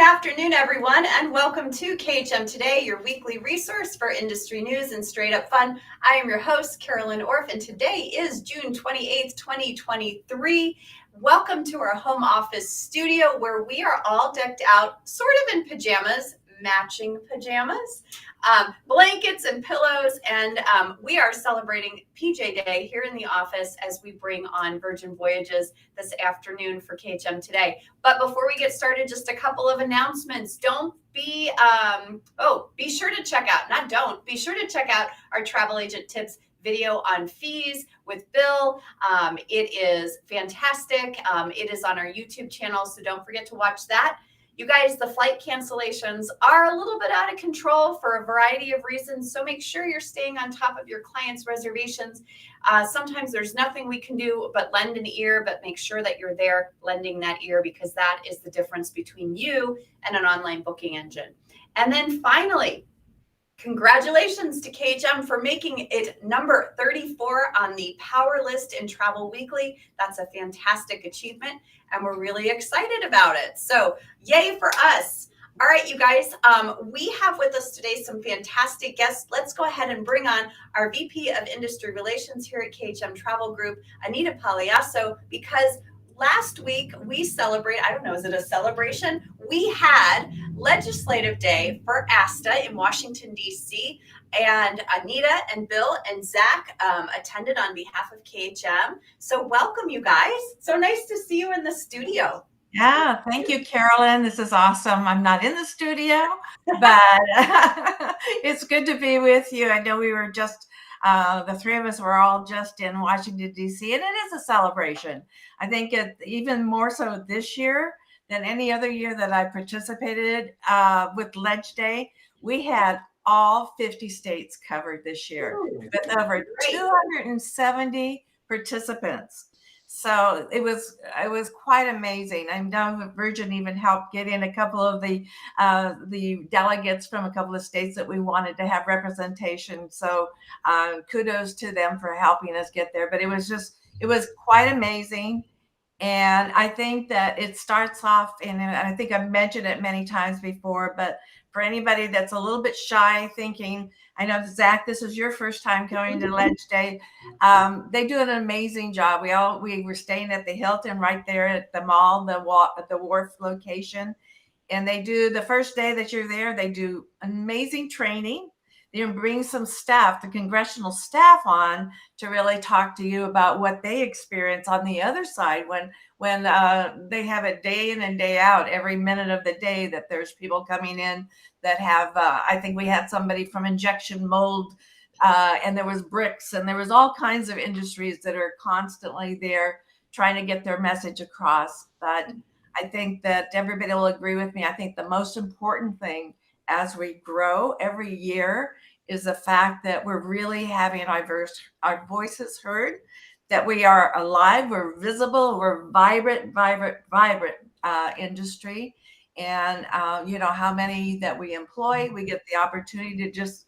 afternoon, everyone, and welcome to KHM Today, your weekly resource for industry news and straight up fun. I am your host, Carolyn Orff, and today is June 28th, 2023. Welcome to our home office studio where we are all decked out sort of in pajamas, matching pajamas, blankets and pillows, and we are celebrating PJ Day here in the office as we bring on Virgin Voyages this afternoon for KHM Today. But before we get started, just a couple of announcements. Be sure to check out, be sure to check out our travel agent tips video on fees with Bill. It is fantastic. It is on our YouTube channel, so don't forget to watch that. You guys, the flight cancellations are a little bit out of control for a variety of reasons, so make sure you're staying on top of your clients' reservations. Sometimes there's nothing we can do but lend an ear, but make sure that you're there lending that ear because that is the difference between you and an online booking engine. And then finally, congratulations to KHM for making it number 34 on the Power List in Travel Weekly. That's a fantastic achievement, and we're really excited about it. So yay for us. All right, you guys, we have with us today some fantastic guests. Let's go ahead and bring on our VP of Industry Relations here at KHM Travel Group, Anita Paliasso, because last week we celebrate, I don't know, is it a celebration? We had Legislative Day for ASTA in Washington, D.C., and Anita and Bill and Zach attended on behalf of KHM. So welcome, you guys. So nice to see you in the studio. Yeah, thank you, Carolyn. This is awesome. I'm not in the studio, but it's good to be with you. I know we were just, the three of us were all just in Washington, D.C., and it is a celebration. I think even more so this year than any other year that I participated with Ledge Day. We had all 50 states covered this year with over 270 participants. So it was quite amazing. I know Virgin even helped get in a couple of the delegates from a couple of states that we wanted to have representation. So kudos to them for helping us get there. But it was quite amazing. And I think that it starts off, and I think I've mentioned it many times before, but for anybody that's a little bit shy thinking, I know, Zach, this is your first time going to Ledge Day. They do an amazing job. We were staying at the Hilton right there at the mall, at the wharf location. And they do, the first day that you're there, they do amazing training. They bring some staff, the congressional staff, on to really talk to you about what they experience on the other side when they have it day in and day out, every minute of the day, that there's people coming in that have, I think we had somebody from injection mold, and there was bricks, and there was all kinds of industries that are constantly there trying to get their message across. But I think that everybody will agree with me. I think the most important thing as we grow every year is the fact that we're really having our voices heard, that we are alive, we're visible, we're vibrant industry. And you know how many that we employ, we get the opportunity to just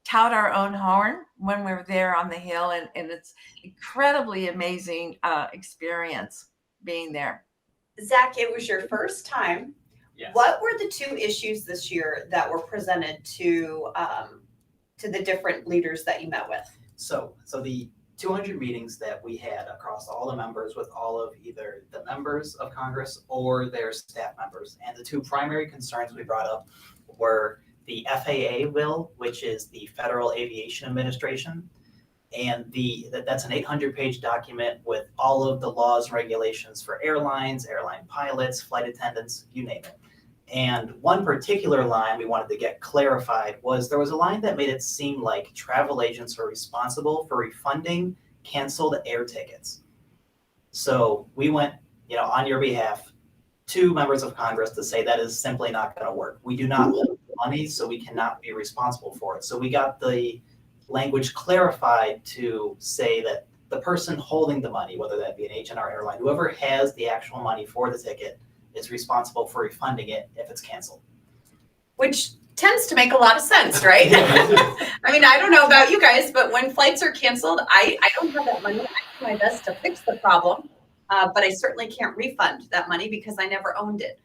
tout our own horn when we're there on the Hill. And it's incredibly amazing experience being there. Zach, it was your first time. Yes. What were the two issues this year that were presented to the different leaders that you met with? So the 200 meetings that we had across all the members with all of either the members of Congress or their staff members. And the two primary concerns we brought up were the FAA bill, which is the Federal Aviation Administration. And that's an 800-page document with all of the laws and regulations for airlines, airline pilots, flight attendants, you name it. And one particular line we wanted to get clarified was there was a line that made it seem like travel agents are responsible for refunding canceled air tickets. So we went, on your behalf to members of Congress to say that is simply not going to work. We do not hold money, so we cannot be responsible for it. So we got the language clarified to say that the person holding the money, whether that be an agent or airline, whoever has the actual money for the ticket, is responsible for refunding it if it's canceled. Which tends to make a lot of sense, right? I mean, I don't know about you guys, but when flights are canceled, I don't have that money. I do my best to fix the problem, but I certainly can't refund that money because I never owned it.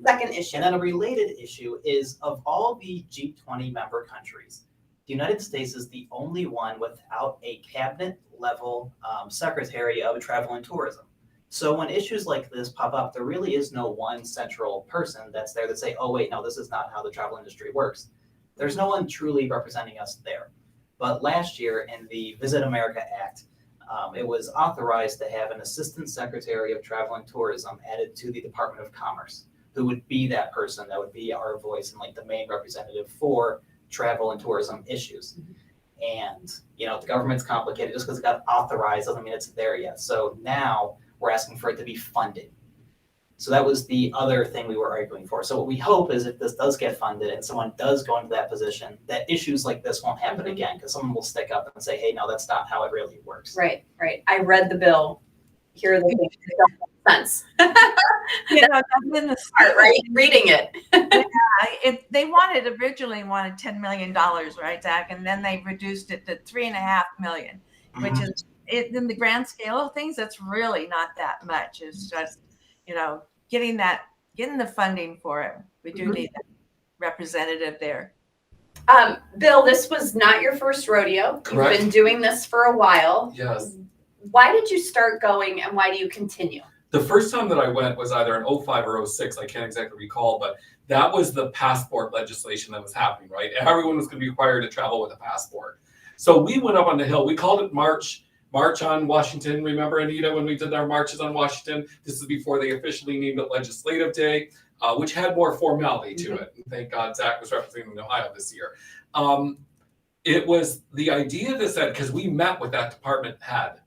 Second issue. And then a related issue is of all the G20 member countries, the United States is the only one without a cabinet level secretary of travel and tourism. So when issues like this pop up, there really is no one central person that's there that say, oh wait, no, this is not how the travel industry works. There's no one truly representing us there. But last year in the Visit America Act, it was authorized to have an assistant secretary of travel and tourism added to the Department of Commerce, who would be that person that would be our voice and like the main representative for travel and tourism issues. And, you know, the government's complicated. Just because it got authorized doesn't mean it's there yet. So now we're asking for it to be funded. So that was the other thing we were arguing for. So what we hope is if this does get funded and someone does go into that position, that issues like this won't happen again, because someone will stick up and say, hey, no, that's not how it really works. Right. I read the bill. Here are the things that don't make sense. That's been the Part, right? Reading it. They originally wanted $10 million, right, Zach? And then they reduced it to $3.5 million, which is in the grand scale of things, that's really not that much. It's just, getting the funding for it. We do need that representative there. Bill, this was not your first rodeo. Correct. You've been doing this for a while. Yes. Why did you start going and why do you continue? The first time that I went was either in 05 or 06. I can't exactly recall, but that was the passport legislation that was happening, right? Everyone was going to be required to travel with a passport. So we went up on the Hill. We called it March on Washington. Remember, Anita, when we did our marches on Washington? This is before they officially named it Legislative Day, which had more formality to it. And thank God Zach was representing Ohio this year. It was the idea that said, because we met with that department head,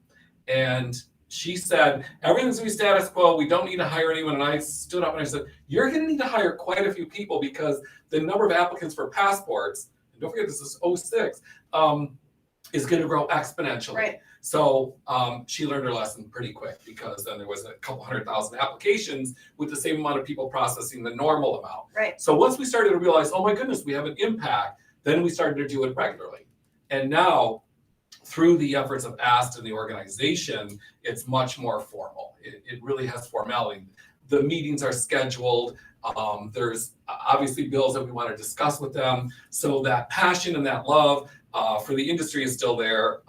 and she said, everything's going to be status quo. We don't need to hire anyone. And I stood up and I said, you're going to need to hire quite a few people because the number of applicants for passports, and don't forget this is 06, is going to grow exponentially. Right. So she learned her lesson pretty quick, because then there was a couple 100,000 applications with the same amount of people processing the normal amount. Right. So once we started to realize, oh my goodness, we have an impact, then we started to do it regularly. And now, through the efforts of ASTA and the organization, it's much more formal. It really has formality. The meetings are scheduled. There's obviously bills that we want to discuss with them. So that passion and that love for the industry is still there.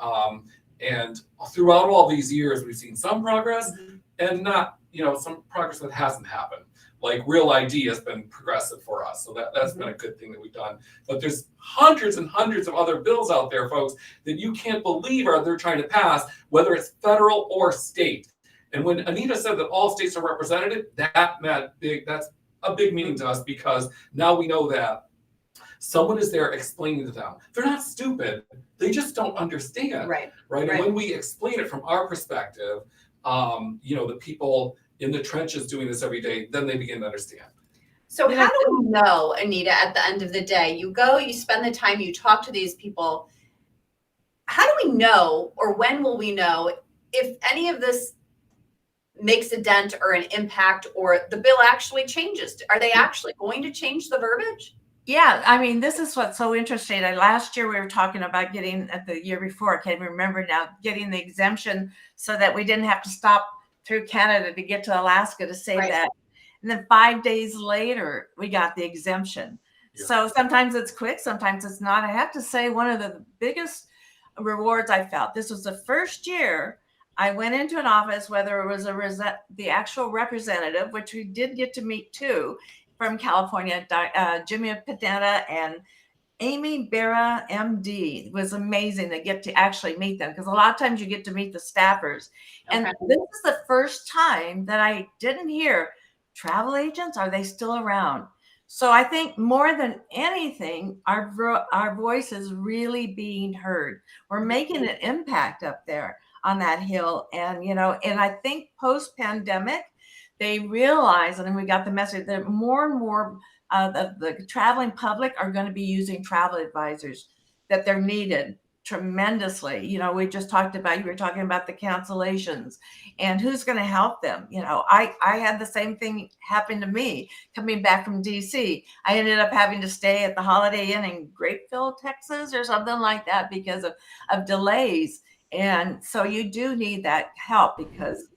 And throughout all these years, we've seen some progress and not, some progress that hasn't happened. Like Real ID has been progressive for us. So that's been a good thing that we've done. But there's hundreds and hundreds of other bills out there, folks, that you can't believe they're trying to pass, whether it's federal or state. And when Anita said that all states are represented, that meant that's a big meaning to us, because now we know that someone is there explaining to them. They're not stupid. They just don't understand. Right. And when we explain it from our perspective, the people in the trenches doing this every day, then they begin to understand. So how do we know, Anita, at the end of the day, you go, you spend the time, you talk to these people. How do we know, or when will we know, if any of this makes a dent or an impact, or the bill actually changes? Are they actually going to change the verbiage? Yeah, I mean, this is what's so interesting. Last year we were talking about the year before, I can't remember now, getting the exemption so that we didn't have to stop through Canada to get to Alaska to say that. And then 5 days later, we got the exemption. Yeah. So sometimes it's quick, sometimes it's not. I have to say, one of the biggest rewards I felt, this was the first year I went into an office, whether it was the actual representative, which we did get to meet too, from California, Jimmy Padena and Amy Berra, MD. It was amazing to get to actually meet them, because a lot of times you get to meet the staffers. Okay. And this is the first time that I didn't hear, travel agents, are they still around? So I think more than anything, our voice is really being heard. We're making an impact up there on that Hill. And, and I think post-pandemic, they realize, and then we got the message that more and more the traveling public are going to be using travel advisors, that they're needed tremendously. We you were talking about the cancellations and who's going to help them. I had the same thing happen to me coming back from DC. I ended up having to stay at the Holiday Inn in Grapeville, Texas, or something like that because of delays. And so you do need that help, because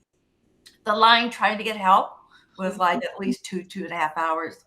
the line trying to get help was like at least 2.5 hours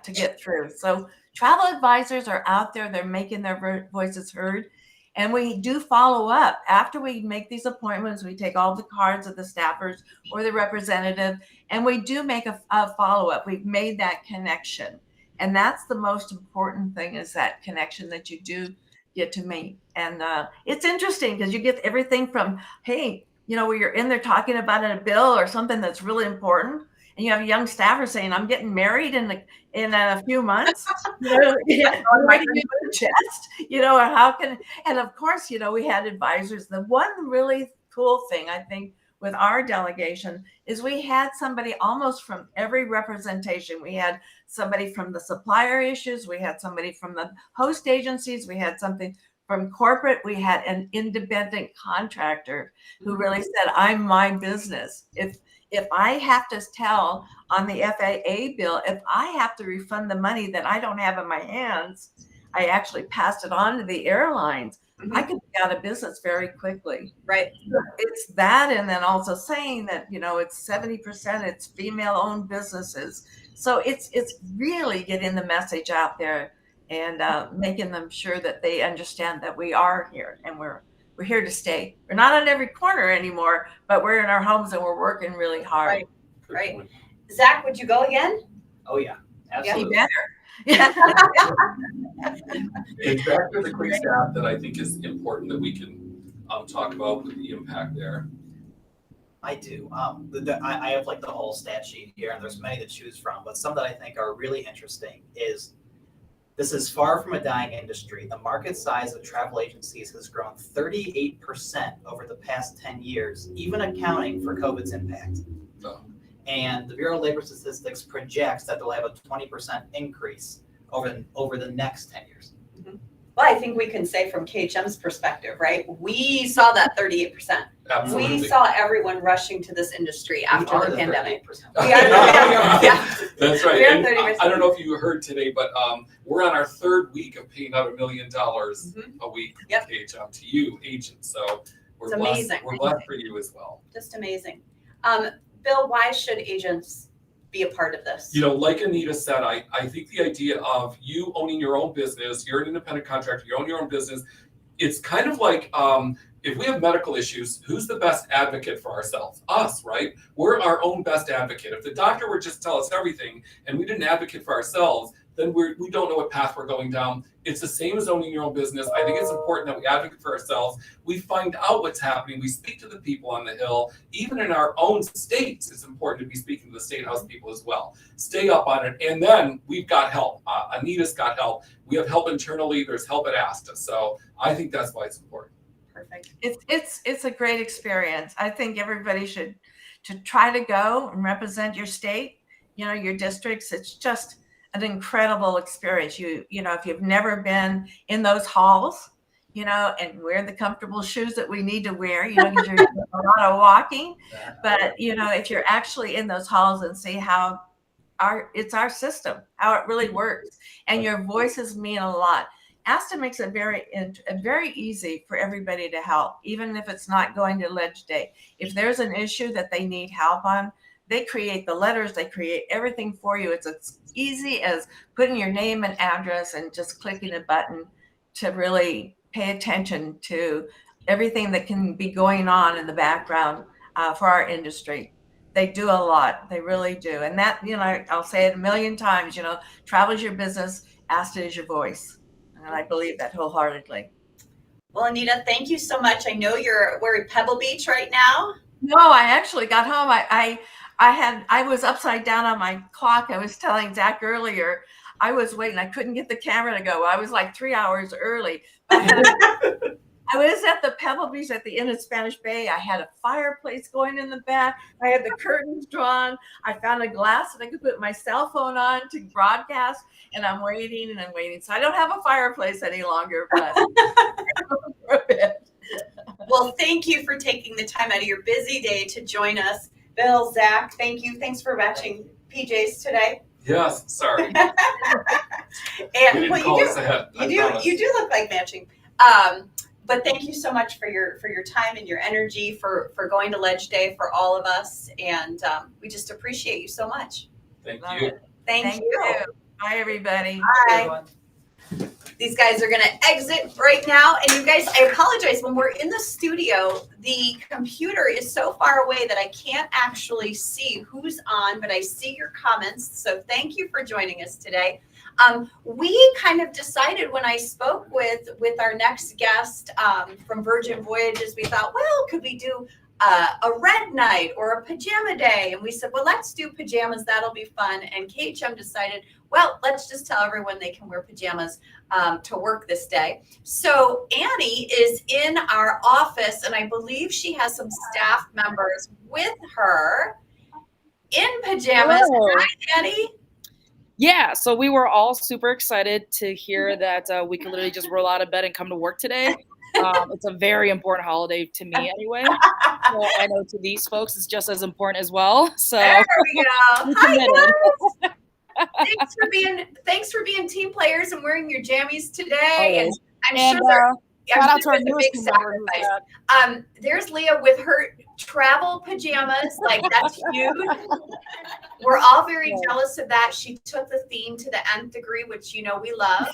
to get through. So travel advisors are out there. They're making their voices heard. And we do follow up. After we make these appointments, we take all the cards of the staffers or the representative, and we do make a follow-up. We've made that connection. And that's the most important thing, is that connection that you do get to make. And it's interesting because you get everything from, hey, where you're in there talking about a bill or something that's really important, and you have a young staffer saying, I'm getting married in a few months. Where do you suggest? Or how can, and of course, we had advisors. The one really cool thing, I think, with our delegation is we had somebody almost from every representation. We had somebody from the supplier issues. We had somebody from the host agencies. We had something from corporate. We had an independent contractor who really said, I'm my business. If I have to tell on the FAA bill, if I have to refund the money that I don't have in my hands, I actually passed it on to the airlines. I could be out of business very quickly. Right. It's that, and then also saying that, it's 70%, it's female-owned businesses. So it's really getting the message out there and making them sure that they understand that we are here and we're here to stay. We're not on every corner anymore, but we're in our homes and we're working really hard. Right. Zach, would you go again? Oh yeah, absolutely. He better. In fact, there's a quick stat that I think is important that we can talk about with the impact there. I do. I have like the whole stat sheet here, and there's many to choose from, but some that I think are really interesting is this is far from a dying industry. The market size of travel agencies has grown 38% over the past 10 years, even accounting for COVID's impact. Oh. And the Bureau of Labor Statistics projects that they'll have a 20% increase over the next 10 years. Well, I think we can say from KHM's perspective, right? We saw that 38%. Absolutely. We saw everyone rushing to this industry after the pandemic. 38%. We are yeah. That's right. We are And 30%. I don't know if you heard today, but we're on our third week of paying out $1 million a week Yep. to KHM to you agents. So we're It's blessed. amazing. We're blessed for you as well. Just amazing. Bill, why should agents be a part of this? Like Anita said, I think the idea of you owning your own business, you're an independent contractor, you own your own business. It's kind of like if we have medical issues, who's the best advocate for ourselves? Us, right? We're our own best advocate. If the doctor would just tell us everything and we didn't advocate for ourselves, then we don't know what path we're going down. It's the same as owning your own business. I think it's important that we advocate for ourselves. We find out what's happening. We speak to the people on the Hill. Even in our own states, it's important to be speaking to the State House people as well. Stay up on it. And then we've got help. Anita's got help. We have help internally. There's help at ASTA. So I think that's why it's important. Perfect. It's a great experience. I think everybody should try to go and represent your state, your districts. It's just an incredible experience. If you've never been in those halls, and wear the comfortable shoes that we need to wear, because you're doing a lot of walking. But, if you're actually in those halls and see how it's our system, how it really works, and your voices mean a lot. ASTA makes it very easy for everybody to help, even if it's not going to Ledge Day. If there's an issue that they need help on, they create the letters, they create everything for you. It's as easy as putting your name and address and just clicking a button to really pay attention to everything that can be going on in the background for our industry. They do a lot. They really do. And that, I'll say it a million times, travel is your business, ASTA is your voice. And I believe that wholeheartedly. Well, Anita, thank you so much. I know we're at Pebble Beach right now. No, I actually got home. I was upside down on my clock. I was telling Zach earlier, I was waiting. I couldn't get the camera to go. I was like 3 hours early. I was at the Pebble Beach at the Inn at Spanish Bay. I had a fireplace going in the back. I had the curtains drawn. I found a glass that I could put my cell phone on to broadcast, and I'm waiting and I'm waiting. So I don't have a fireplace any longer, but for a bit. Well, thank you for taking the time out of your busy day to join us. Bill, Zach, thank you. Thanks for matching PJs today. Yes, sorry. And We didn't call this ahead. I promise. you do look like matching. But thank you so much for your time and your energy for going to Ledge Day for all of us, and we just appreciate you so much. Thank Love you. it. Thank you. Bye, everybody. Bye. Everyone. These guys are going to exit right now. And you guys, I apologize. When we're in the studio, the computer is so far away that I can't actually see who's on, but I see your comments. So thank you for joining us today. We kind of decided when I spoke with our next guest from Virgin Voyages, we thought, well, could we do a red night or a pajama day? And we said, well, let's do pajamas. That'll be fun. And KHM decided, well, let's just tell everyone they can wear pajamas to work this day. So Annie is in our office, and I believe she has some staff members with her in pajamas. Whoa. Hi, Annie. Yeah, so we were all super excited to hear that we could literally just roll out of bed and come to work today. It's a very important holiday to me anyway. So I know to these folks it's just as important as well. So There we go. I'm Hi, committed. guys. Thanks for being team players and wearing your jammies today. Always. And I'm And sure shout out to our there's a newest big team member who's sacrifice. There's Leah with her travel pajamas. Like, that's huge. We're all very jealous of that. She took the theme to the nth degree, which you know we love.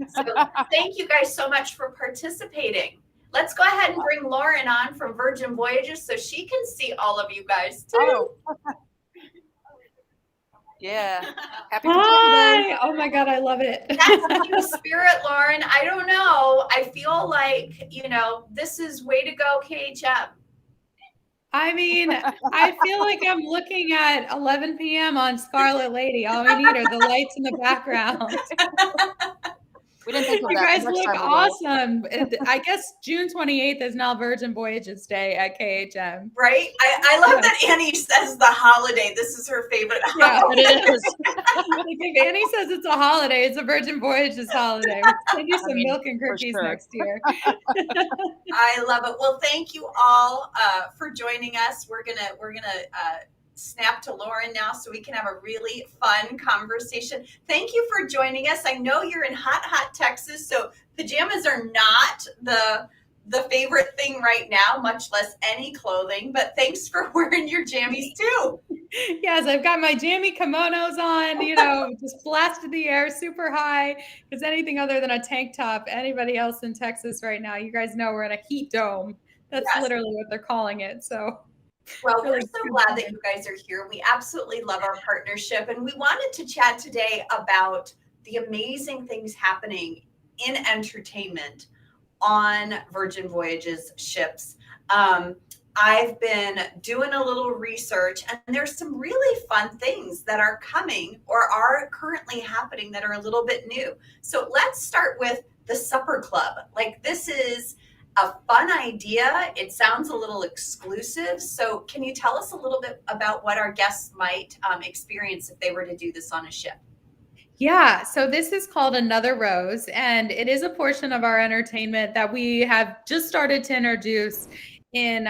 So thank you guys so much for participating. Let's go ahead and bring Lauren on from Virgin Voyages so she can see all of you guys too. Oh. Yeah. Happy Hi. Oh my God, I love it. That's the spirit, Lauren. I don't know. I feel like, this is way to go, KHM. I mean, I feel like I'm looking at 11 p.m. on Scarlet Lady. All we need are the lights in the background. We didn't think of You that. guys Next look time we'll do it. awesome. I guess June 28th is now Virgin Voyages Day at KHM. Right? I love that Annie says the holiday. This is her favorite Yeah, holiday. It is. Like if Annie says it's a holiday, it's a Virgin Voyages holiday. We'll send you some milk and for cookies sure. next year. I love it. Well, thank you all for joining us. We're gonna snap to Lauren now so we can have a really fun conversation. Thank you for joining us. I know you're in hot Texas, so pajamas are not the favorite thing right now, much less any clothing, but thanks for wearing your jammies too. Yes, I've got my jammy kimonos on, just blasted the air super high, because anything other than a tank top, anybody else in Texas right now, you guys know we're in a heat dome. That's Yes. literally what they're calling it. So Well, we're really so good glad time. that you guys are here. We absolutely love our partnership, and we wanted to chat today about the amazing things happening in entertainment on Virgin Voyages ships. I've been doing a little research, and there's some really fun things that are coming or are currently happening that are a little bit new. So let's start with the Supper Club. Like, this is a fun idea. It sounds a little exclusive. So can you tell us a little bit about what our guests might experience if they were to do this on a ship? Yeah, so this is called Another Rose, and it is a portion of our entertainment that we have just started to introduce in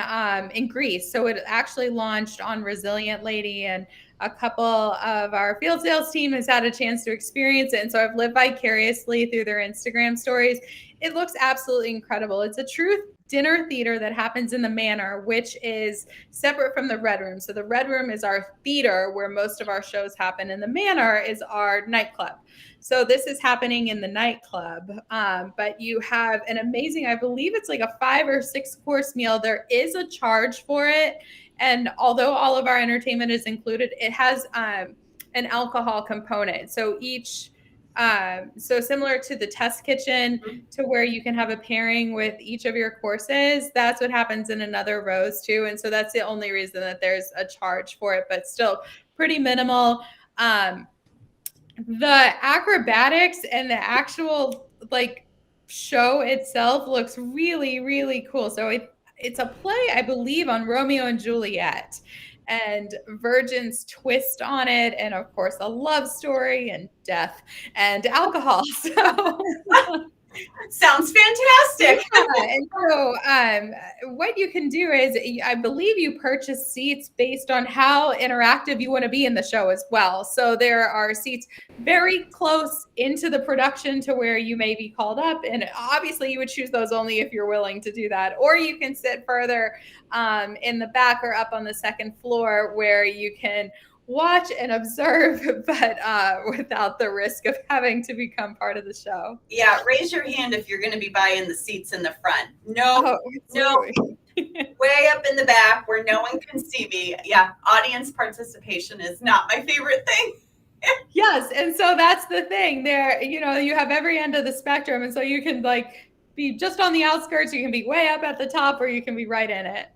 Greece. So it actually launched on Resilient Lady, and a couple of our field sales team has had a chance to experience it. And so I've lived vicariously through their Instagram stories. It looks absolutely incredible. It's a true dinner theater that happens in the Manor, which is separate from the Red Room. So the Red Room is our theater where most of our shows happen, and the Manor is our nightclub. So this is happening in the nightclub, but you have an amazing, I believe it's like a 5 or 6 course meal. There is a charge for it. And although all of our entertainment is included, it has an alcohol component. So so similar to the test kitchen, to where you can have a pairing with each of your courses, that's what happens in Another Rose too. And so that's the only reason that there's a charge for it, but still pretty minimal. The acrobatics and the actual show itself looks really, really cool. So it's a play, I believe, on Romeo and Juliet, and Virgin's twist on it, and of course a love story and death and alcohol. So Sounds fantastic. Yeah, and so what you can do is, I believe you purchase seats based on how interactive you want to be in the show as well. So there are seats very close into the production to where you may be called up, and obviously you would choose those only if you're willing to do that, or you can sit further in the back or up on the second floor where you can watch and observe, but without the risk of having to become part of the show. Yeah, raise your hand if you're going to be buying the seats in the front. No, Oh, no, way up in the back where no one can see me. Yeah, audience participation is not my favorite thing. Yes, and so that's the thing. There, you have every end of the spectrum, and so you can be just on the outskirts, you can be way up at the top, or you can be right in it.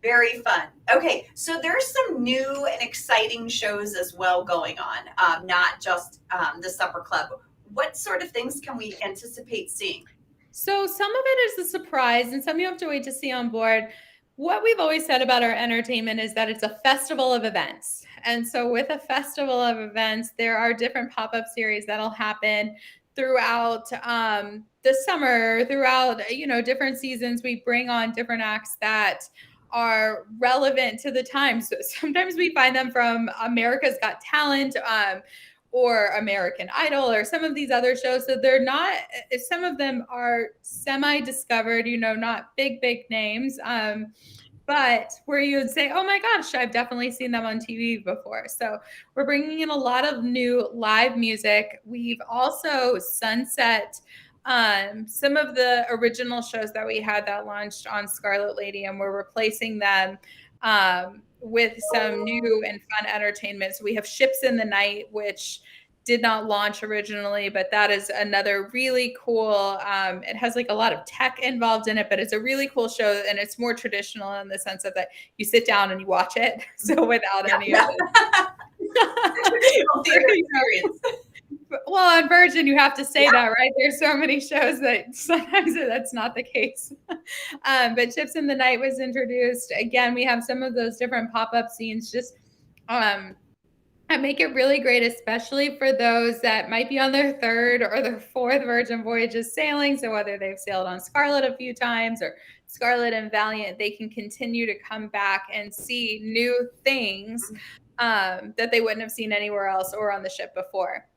Very fun. Okay, so there's some new and exciting shows as well going on, not just the Supper Club. What sort of things can we anticipate seeing? So some of it is a surprise, and some you have to wait to see on board. What we've always said about our entertainment is that it's a festival of events. And so with a festival of events, there are different pop-up series that'll happen throughout the summer, throughout, different seasons. We bring on different acts that are relevant to the times. So sometimes we find them from America's Got Talent, or American Idol, or some of these other shows. So they're not, some of them are semi-discovered, not big names, but where you would say, oh my gosh, I've definitely seen them on TV before. So we're bringing in a lot of new live music. We've also sunset some of the original shows that we had that launched on Scarlet Lady, and we're replacing them with some new and fun entertainment. So we have Ships in the Night, which did not launch originally, but that is another really cool, it has a lot of tech involved in it, but it's a really cool show, and it's more traditional in the sense of that you sit down and you watch it. So without any of it. Well, on Virgin, you have to say that, right? There's so many shows that sometimes that's not the case. But Ships in the Night was introduced. Again, we have some of those different pop-up scenes just and make it really great, especially for those that might be on their third or their fourth Virgin Voyages sailing. So whether they've sailed on Scarlet a few times or Scarlet and Valiant, they can continue to come back and see new things that they wouldn't have seen anywhere else or on the ship before.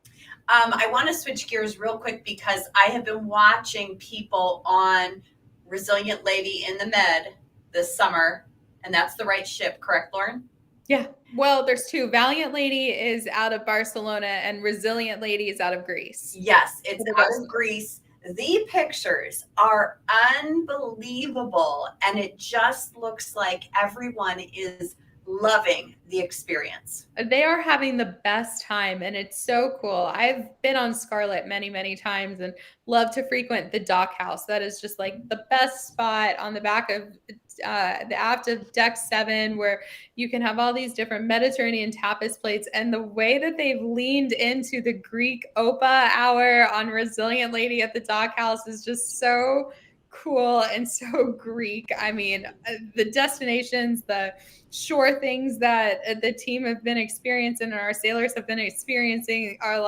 I want to switch gears real quick because I have been watching people on Resilient Lady in the Med this summer, and that's the right ship, correct, Lauren? Yeah. Well, there's two. Valiant Lady is out of Barcelona, and Resilient Lady is out of Greece. Yes, it's out of Greece. The pictures are unbelievable, and it just looks like everyone is loving the experience. They are having the best time, and it's so cool. I've been on Scarlet many times and love to frequent the dock house. That is just the best spot on the back of the aft of deck 7, where you can have all these different Mediterranean tapas plates. And the way that they've leaned into the Greek Opa hour on Resilient Lady at the dock house is just so cool and so Greek. I mean, the destinations, the shore things that the team have been experiencing and our sailors have been experiencing are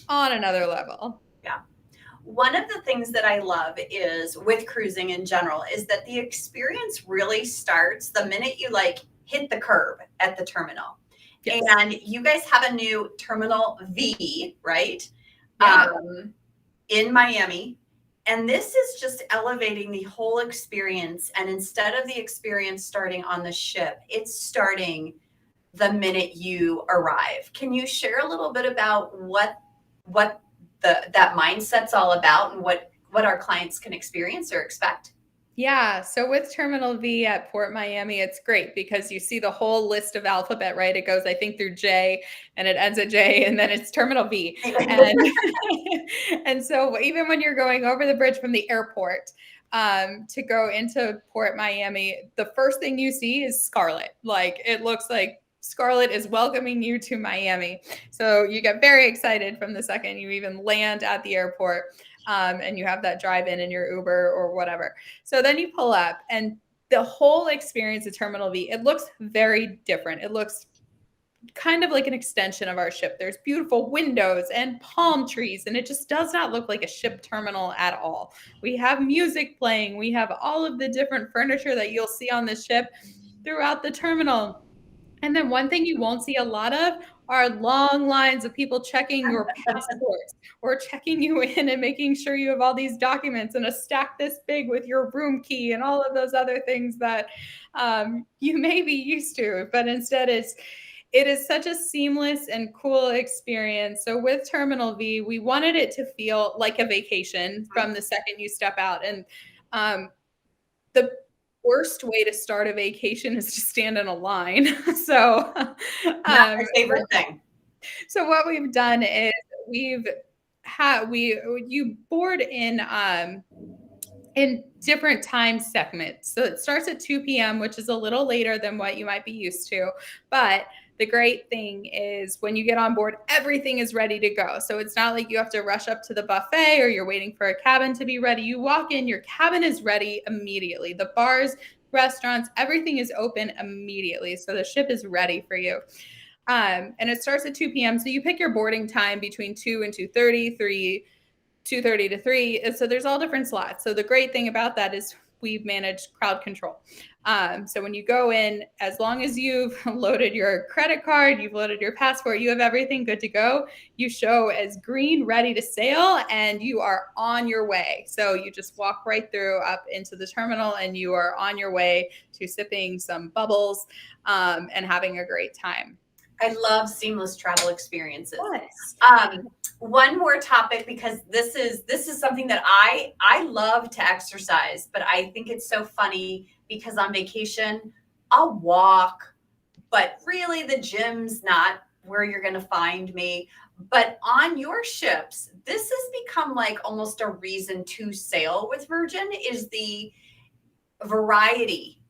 on another level. Yeah. One of the things that I love is with cruising in general is that the experience really starts the minute you hit the curb at the terminal. Yes. And you guys have a new Terminal V, right? Yeah. In Miami. And this is just elevating the whole experience. And instead of the experience starting on the ship, it's starting the minute you arrive. Can you share a little bit about what that mindset's all about and what our clients can experience or expect? Yeah. So with Terminal V at Port Miami, it's great because you see the whole list of alphabet, right? It goes, I think, through J and it ends at J, and then it's Terminal V. And so even when you're going over the bridge from the airport to go into Port Miami, the first thing you see is Scarlet. It looks like Scarlet is welcoming you to Miami. So you get very excited from the second you even land at the airport. And you have that drive in your Uber or whatever. So then you pull up, and the whole experience of Terminal V, it looks very different. It looks kind of like an extension of our ship. There's beautiful windows and palm trees, and it just does not look like a ship terminal at all. We have music playing. We have all of the different furniture that you'll see on the ship throughout the terminal. And then one thing you won't see a lot of are long lines of people checking your passports or checking you in and making sure you have all these documents and a stack this big with your room key and all of those other things that you may be used to. But instead, it is such a seamless and cool experience. So with Terminal V, we wanted it to feel like a vacation from the second you step out. And the worst way to start a vacation is to stand in a line. So Not my favorite thing. so what we've done is you board in different time segments. So it starts at 2 p.m., which is a little later than what you might be used to. But the great thing is when you get on board, everything is ready to go. So it's not like you have to rush up to the buffet or you're waiting for a cabin to be ready. You walk in, your cabin is ready immediately. The bars, restaurants, everything is open immediately. So the ship is ready for you. And it starts at 2 p.m. So you pick your boarding time between 2 and 2:30, 2:30 to 3. And so there's all different slots. So the great thing about that is we've managed crowd control. So when you go in, as long as you've loaded your credit card, you've loaded your passport, you have everything good to go, you show as green, ready to sail, and you are on your way. So you just walk right through up into the terminal and you are on your way to sipping some bubbles and having a great time. I love seamless travel experiences. Yes. One more topic, because this is something that I love to exercise, but I think it's so funny because on vacation I'll walk, but really the gym's not where you're going to find me. But on your ships, this has become like almost a reason to sail with Virgin, is the variety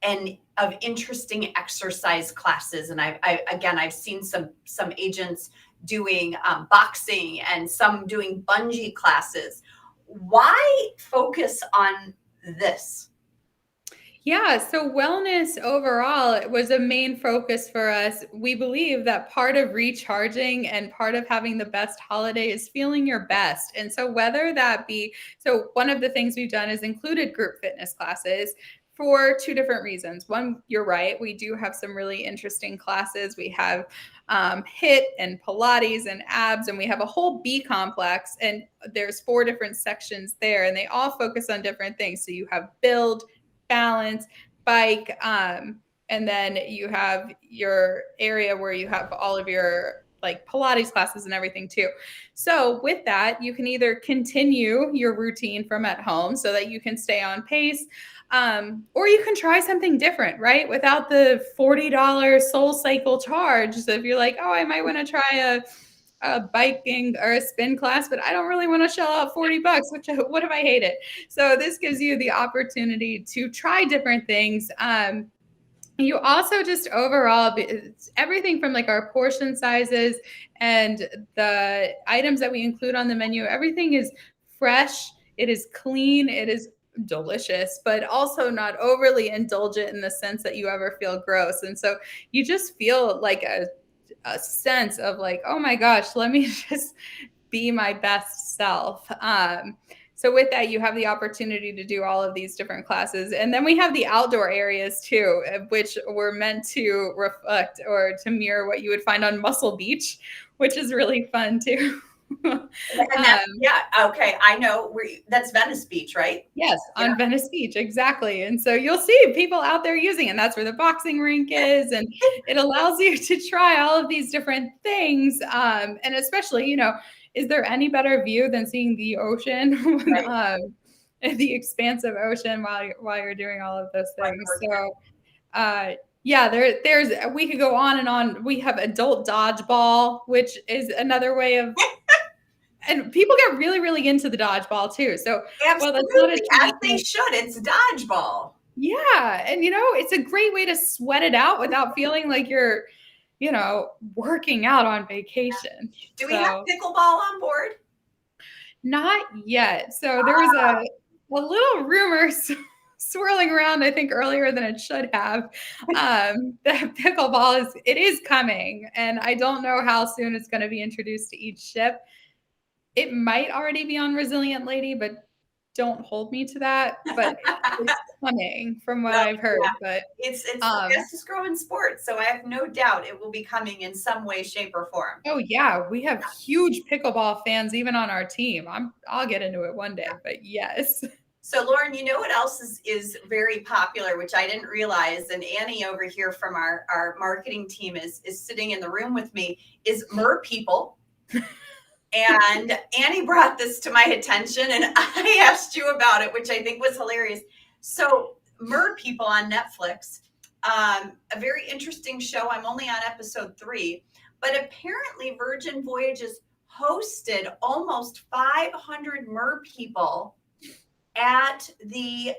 and of interesting exercise classes. And I've seen some agents doing boxing and some doing bungee classes. Why focus on this? Yeah, so wellness overall was a main focus for us. We believe that part of recharging and part of having the best holiday is feeling your best. And so whether that be, so one of the things we've done is included group fitness classes for two different reasons. One, you're right, we do have some really interesting classes. We have HIIT and Pilates and abs, and we have a whole B complex, and there's 4 different sections there, and they all focus on different things. So you have build, balance, bike, and then you have your area where you have all of your like Pilates classes and everything too. So with that, you can either continue your routine from at home so that you can stay on pace, or you can try something different, right? Without the $40 Soul Cycle charge. So if you're like, oh, I might want to try a biking or a spin class, but I don't really want to shell out $40, what if I hate it? So this gives you the opportunity to try different things. You also just overall, everything from like our portion sizes and the items that we include on the menu, everything is fresh, it is clean, it is delicious, but also not overly indulgent in the sense that you ever feel gross. And so you just feel like a sense of like, oh my gosh, let me just be my best self. So with that, you have the opportunity to do all of these different classes. And then we have the outdoor areas too, which were meant to reflect or to mirror what you would find on Muscle Beach, which is really fun too. And yeah, okay, I know that's Venice Beach, right? Yes, on Venice Beach, exactly. And so you'll see people out there using it. And that's where the boxing rink is. And it allows you to try all of these different things. And especially, you know, is there any better view than seeing the ocean, right. The expansive ocean while you're doing all of those things? So, yeah, there's we could go on and on. We have adult dodgeball, which is another way of, and people get really, really into the dodgeball too. So, absolutely, as they should. It's dodgeball. Yeah, and you know, it's a great way to sweat it out without feeling like you're, you know, working out on vacation. Do we have pickleball on board? Not yet. So there was a little rumor swirling around, I think, earlier than it should have. The pickleball is coming, and I don't know how soon it's going to be introduced to each ship. It might already be on Resilient Lady, but don't hold me to that. But it's coming from what I've heard. But it's the fastest growing sport, so I have no doubt it will be coming in some way, shape, or form. oh yeah, we have huge pickleball fans even on our team. I'll get into it one day, but yes. So Lauren, you know what else is very popular, which I didn't realize, and Annie over here from our marketing team is sitting in the room with me, is mer people. And Annie brought this to my attention, and I asked you about it, which I think was hilarious. So mer people on Netflix, a very interesting show. I'm only on episode 3, but apparently Virgin Voyages hosted almost 500 mer people at the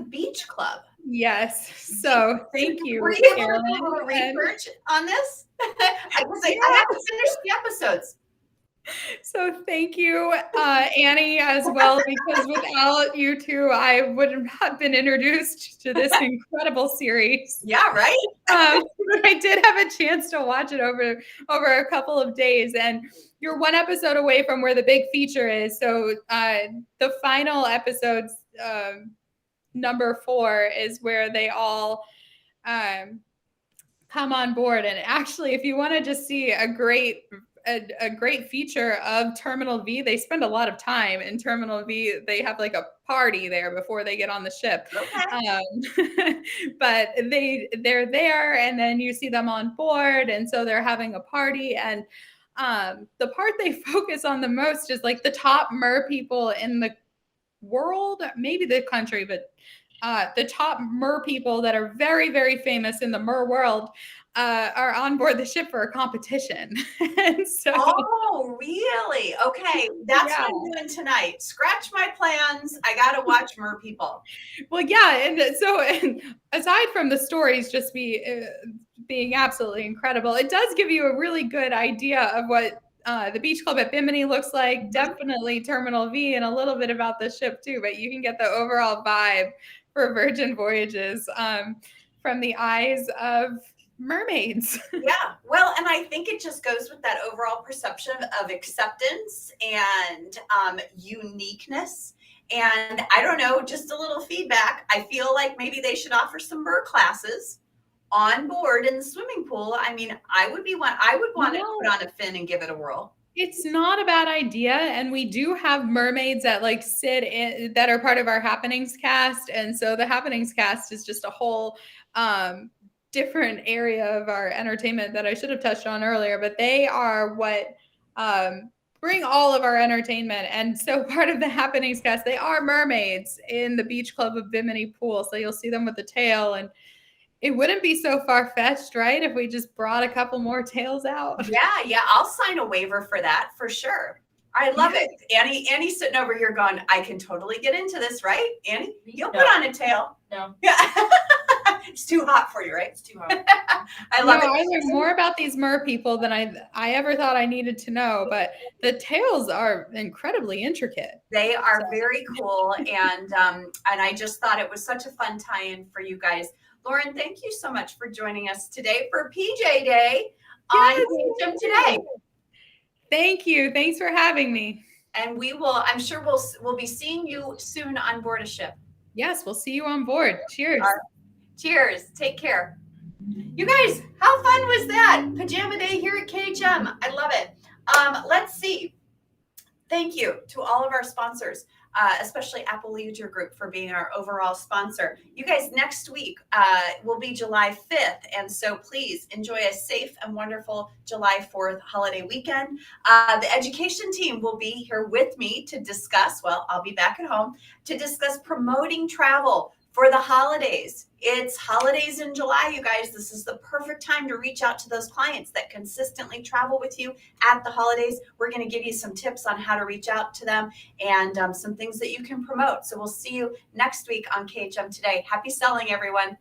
beach club. Yes. So thank you. Were you able to do a Carolyn. little research on this? I haven't finished the episodes. So thank you, Annie, as well, because without you two, I would have not been introduced to this incredible series. Yeah, right. But I did have a chance to watch it over a couple of days, and you're one episode away from where the big feature is. So the final episode's number 4 is where they all come on board. And actually, if you want to just see a great feature of Terminal V, they spend a lot of time in Terminal V. They have like a party there before they get on the ship. Okay. But they're there, and then you see them on board, and so they're having a party. And the part they focus on the most is like the top mer people in the world, maybe the country, but the top mer people that are very, very famous in the mer world are on board the ship for a competition. And so, oh, really? Okay, that's what I'm doing tonight. Scratch my plans. I got to watch mer people. Well, yeah, and aside from the stories just being absolutely incredible, it does give you a really good idea of what the beach club at Bimini looks like. Definitely Terminal V, and a little bit about the ship too. But you can get the overall vibe for Virgin Voyages from the eyes of mermaids. Yeah, well, and I think it just goes with that overall perception of acceptance and uniqueness. And I don't know, just a little feedback. I feel like maybe they should offer some mer classes on board in the swimming pool. I mean, I would want to put on a fin and give it a whirl. It's not a bad idea, and we do have mermaids that like sit in that are part of our happenings cast, and so the happenings cast is just a whole different area of our entertainment that I should have touched on earlier, but they are what bring all of our entertainment. And so part of the happenings cast, they are mermaids in the beach club of Bimini pool, so you'll see them with the tail, and it wouldn't be so far-fetched, right, if we just brought a couple more tails out. Yeah, I'll sign a waiver for that for sure. I love it. Annie's sitting over here going, I can totally get into this, right? Annie, you'll put on a tail. No. Yeah. It's too hot for you, right? It's too hot. I love it. I learned more about these mer people than I ever thought I needed to know, but the tails are incredibly intricate. They are very cool, and I just thought it was such a fun tie-in for you guys. Lauren, thank you so much for joining us today for PJ Day on KHM Today. Thank you. Thanks for having me. And I'm sure we'll be seeing you soon on board a ship. Yes, we'll see you on board. Cheers. Cheers. Take care. You guys, how fun was that? Pajama Day here at KHM. I love it. Let's see. Thank you to all of our sponsors, especially Apple Leisure Group for being our overall sponsor. You guys, next week will be July 5th, and so please enjoy a safe and wonderful July 4th holiday weekend. The education team will be here with me to discuss, well, I'll be back at home, to discuss promoting travel for the holidays. It's holidays in July, you guys. This is the perfect time to reach out to those clients that consistently travel with you at the holidays. We're going to give you some tips on how to reach out to them and some things that you can promote. So we'll see you next week on KHM Today. Happy selling, everyone.